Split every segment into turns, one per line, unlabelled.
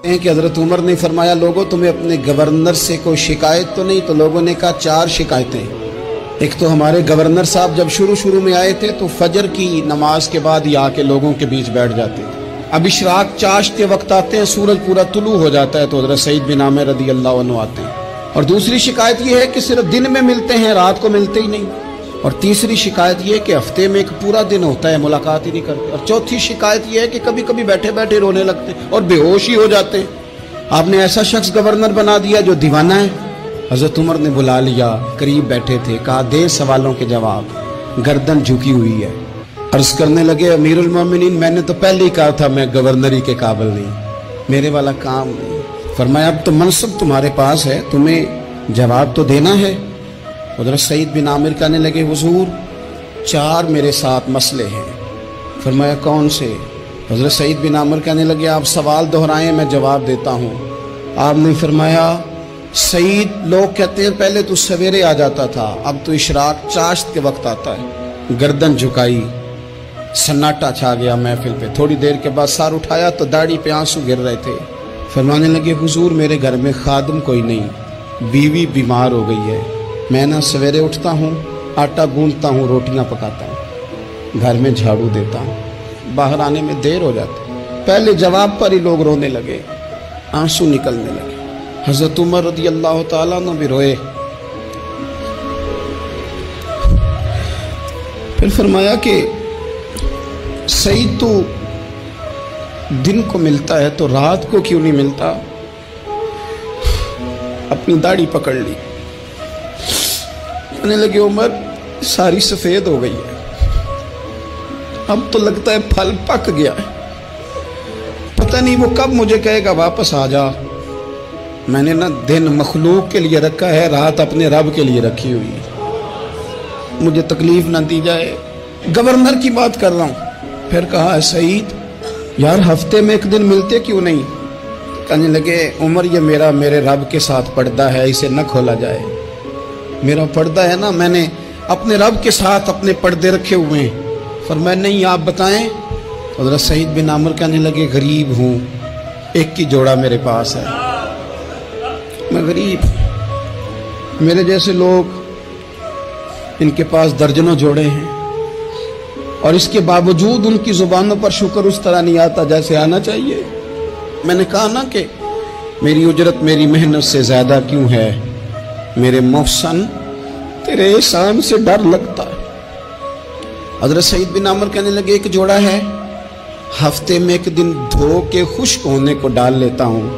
کہ حضرت عمر نے فرمایا لوگوں تمہیں اپنے گورنر سے کوئی شکایت تو نہیں؟ تو لوگوں نے کہا 4 شکایتیں۔ ایک تو ہمارے گورنر صاحب جب شروع میں آئے تھے تو فجر کی نماز کے بعد ہی آ کے لوگوں کے بیچ بیٹھ جاتے تھے۔ اب اشراق چاشت کے وقت آتے ہیں، سورج پورا طلوع ہو جاتا ہے تو حضرت سعید بن عامر رضی اللہ عنہ آتے ہیں۔ اور دوسری شکایت یہ ہے کہ صرف دن میں ملتے ہیں، رات کو ملتے ہی نہیں۔ اور تیسری شکایت یہ ہے کہ ہفتے میں ایک پورا دن ہوتا ہے ملاقات ہی نہیں کرتے۔ اور چوتھی شکایت یہ ہے کہ کبھی کبھی بیٹھے بیٹھے رونے لگتے ہیں اور بے ہوش ہی ہو جاتے ہیں۔ آپ نے ایسا شخص گورنر بنا دیا جو دیوانہ ہے۔ حضرت عمر نے بلا لیا، قریب بیٹھے تھے، کہا دے سوالوں کے جواب۔ گردن جھکی ہوئی ہے، عرض کرنے لگے امیر المومنین میں نے تو پہلے ہی کہا تھا میں گورنری کے قابل نہیں، میرے والا کام نہیں۔ فرمایا اب تو منصب تمہارے پاس ہے، تمہیں جواب تو دینا ہے۔ حضرت سعید بن عامر کہنے لگے حضور 4 میرے ساتھ مسئلے ہیں۔ فرمایا کون سے؟ حضرت سعید بن عامر کہنے لگے آپ سوال دہرائیں میں جواب دیتا ہوں۔ آپ نے فرمایا سعید لوگ کہتے ہیں پہلے تو سویرے آ جاتا تھا، اب تو اشراق چاشت کے وقت آتا ہے۔ گردن جھکائی، سناٹا چھا گیا محفل پہ۔ تھوڑی دیر کے بعد سر اٹھایا تو داڑھی پہ آنسو گر رہے تھے۔ فرمانے لگے حضور میرے گھر میں خادم کوئی نہیں، بیوی بیمار ہو گئی ہے، میں نہ سویرے اٹھتا ہوں، آٹا گوندتا ہوں، روٹیاں پکاتا ہوں، گھر میں جھاڑو دیتا ہوں، باہر آنے میں دیر ہو جاتی۔ پہلے جواب پر ہی لوگ رونے لگے، آنسو نکلنے لگے۔ حضرت عمر رضی اللہ تعالیٰ عنہ بھی روئے۔ پھر فرمایا کہ سعید تو دن کو ملتا ہے تو رات کو کیوں نہیں ملتا؟ اپنی داڑھی پکڑ لی، کہنے لگے عمر ساری سفید ہو گئی ہے، اب تو لگتا ہے پھل پک گیا ہے، پتہ نہیں وہ کب مجھے کہے گا واپس آ جا۔ میں نے نا دن مخلوق کے لیے رکھا ہے، رات اپنے رب کے لیے رکھی ہوئی ہے، مجھے تکلیف نہ دی جائے۔ گورنر کی بات کر رہا ہوں۔ پھر کہا سعید یار ہفتے میں ایک دن ملتے کیوں نہیں؟ کہنے لگے عمر یہ میرے رب کے ساتھ پردہ ہے، اسے نہ کھولا جائے۔ میرا پردہ ہے نا، میں نے اپنے رب کے ساتھ اپنے پردے رکھے ہوئے ہیں۔ فرمایا نہیں آپ بتائیں۔ حضرت سعید بن عامر کہنے لگے غریب ہوں، ایک کی جوڑا میرے پاس ہے، میں غریب ہوں، میرے جیسے لوگ ان کے پاس درجنوں جوڑے ہیں، اور اس کے باوجود ان کی زبانوں پر شکر اس طرح نہیں آتا جیسے آنا چاہیے۔ میں نے کہا نا کہ میری اجرت میری محنت سے زیادہ کیوں ہے؟ میرے محسن تیرے احسان سے ڈر لگتا ہے۔ حضرت سعید بن عامر کہنے لگے ایک جوڑا ہے، ہفتے میں ایک دن دھو کے خشک ہونے کو ڈال لیتا ہوں،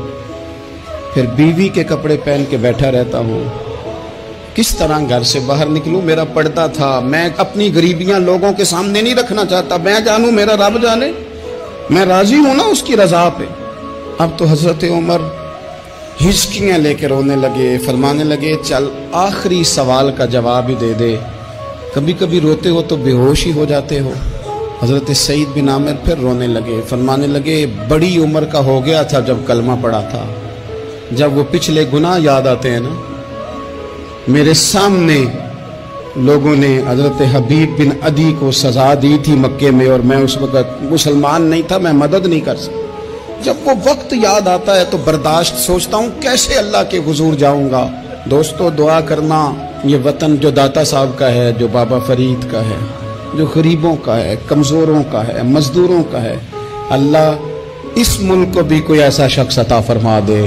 پھر بیوی کے کپڑے پہن کے بیٹھا رہتا ہوں، کس طرح گھر سے باہر نکلوں؟ میرا پردہ تھا، میں اپنی غریبیاں لوگوں کے سامنے نہیں رکھنا چاہتا، میں جانوں میرا رب جانے، میں راضی ہوں نا اس کی رضا پہ۔ اب تو حضرت عمر ہچکیاں لے کے رونے لگے، فرمانے لگے چل آخری سوال کا جواب ہی دے دے، کبھی کبھی روتے ہو تو بے ہوش ہی ہو جاتے ہو۔ حضرت سعید بن عامر پھر رونے لگے، فرمانے لگے بڑی عمر کا ہو گیا تھا جب کلمہ پڑھا تھا، جب وہ پچھلے گناہ یاد آتے ہیں نا، میرے سامنے لوگوں نے حضرت حبیب بن عدی کو سزا دی تھی مکے میں، اور میں اس وقت مسلمان نہیں تھا، میں مدد نہیں کر سکتا۔ جب وہ وقت یاد آتا ہے تو برداشت سوچتا ہوں کیسے اللہ کے حضور جاؤں گا۔ دوستو دعا کرنا، یہ وطن جو داتا صاحب کا ہے، جو بابا فرید کا ہے، جو غریبوں کا ہے، کمزوروں کا ہے، مزدوروں کا ہے، اللہ اس ملک کو بھی کوئی ایسا شخص عطا فرما دے